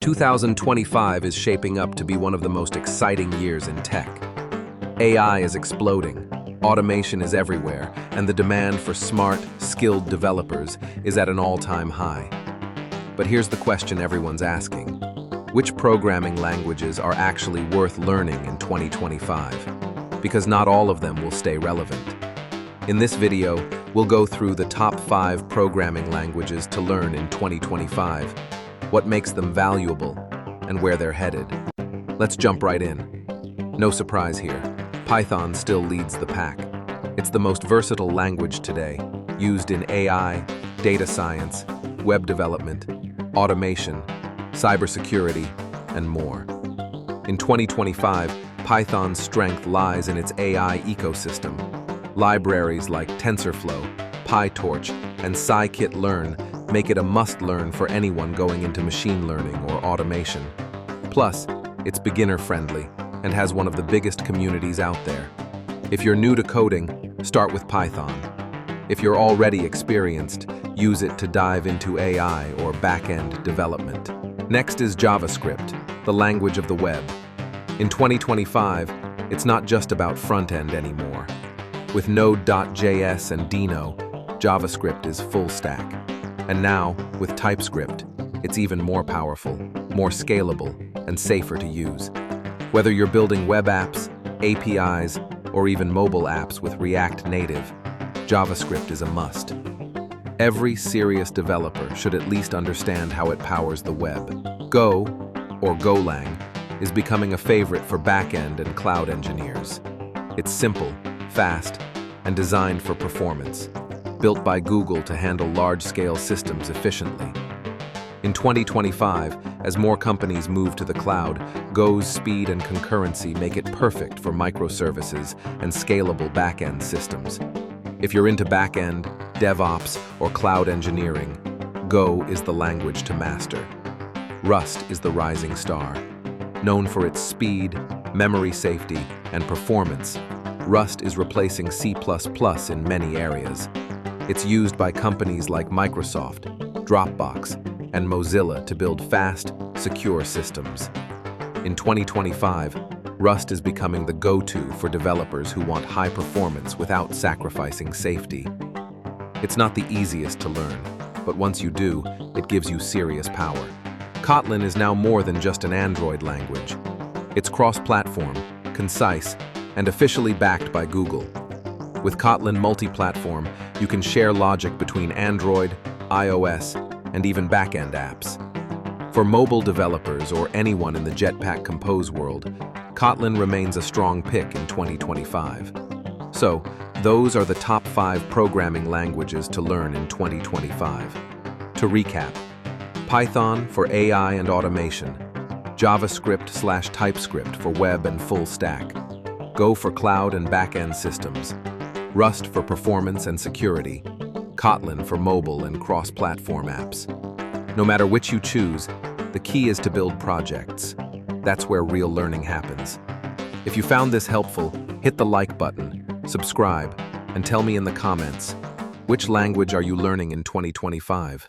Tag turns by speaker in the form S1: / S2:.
S1: 2025 is shaping up to be one of the most exciting years in tech. AI is exploding, automation is everywhere, and the demand for smart, skilled developers is at an all-time high. But here's the question everyone's asking. Which programming languages are actually worth learning in 2025? Because not all of them will stay relevant. In this video, we'll go through the top 5 programming languages to learn in 2025, what makes them valuable, and where they're headed. Let's jump right in. No surprise here, Python still leads the pack. It's the most versatile language today, used in AI, data science, web development, automation, cybersecurity, and more. In 2025, Python's strength lies in its AI ecosystem. Libraries like TensorFlow, PyTorch, and scikit-learn make it a must-learn for anyone going into machine learning or automation. Plus, it's beginner-friendly and has one of the biggest communities out there. If you're new to coding, start with Python. If you're already experienced, use it to dive into AI or back-end development. Next is JavaScript, the language of the web. In 2025, it's not just about front-end anymore. With Node.js and Dino, JavaScript is full stack. And now, with TypeScript, it's even more powerful, more scalable, and safer to use. Whether you're building web apps, APIs, or even mobile apps with React Native, JavaScript is a must. Every serious developer should at least understand how it powers the web. Go, or Golang, is becoming a favorite for backend and cloud engineers. It's simple, fast, and designed for performance, built by Google to handle large-scale systems efficiently. In 2025, as more companies move to the cloud, Go's speed and concurrency make it perfect for microservices and scalable backend systems. If you're into backend, DevOps, or cloud engineering, Go is the language to master. Rust is the rising star. Known for its speed, memory safety, and performance, Rust is replacing C++ in many areas. It's used by companies like Microsoft, Dropbox, and Mozilla to build fast, secure systems. In 2025, Rust is becoming the go-to for developers who want high performance without sacrificing safety. It's not the easiest to learn, but once you do, it gives you serious power. Kotlin is now more than just an Android language. It's cross-platform, concise, and officially backed by Google. With Kotlin multi-platform, you can share logic between Android, iOS, and even backend apps. For mobile developers or anyone in the Jetpack Compose world, Kotlin remains a strong pick in 2025. So, those are the top 5 programming languages to learn in 2025. To recap, Python for AI and automation, JavaScript/TypeScript for web and full stack, Go for cloud and back-end systems, Rust for performance and security, Kotlin for mobile and cross-platform apps. No matter which you choose, the key is to build projects. That's where real learning happens. If you found this helpful, hit the like button, subscribe, and tell me in the comments, which language are you learning in 2025?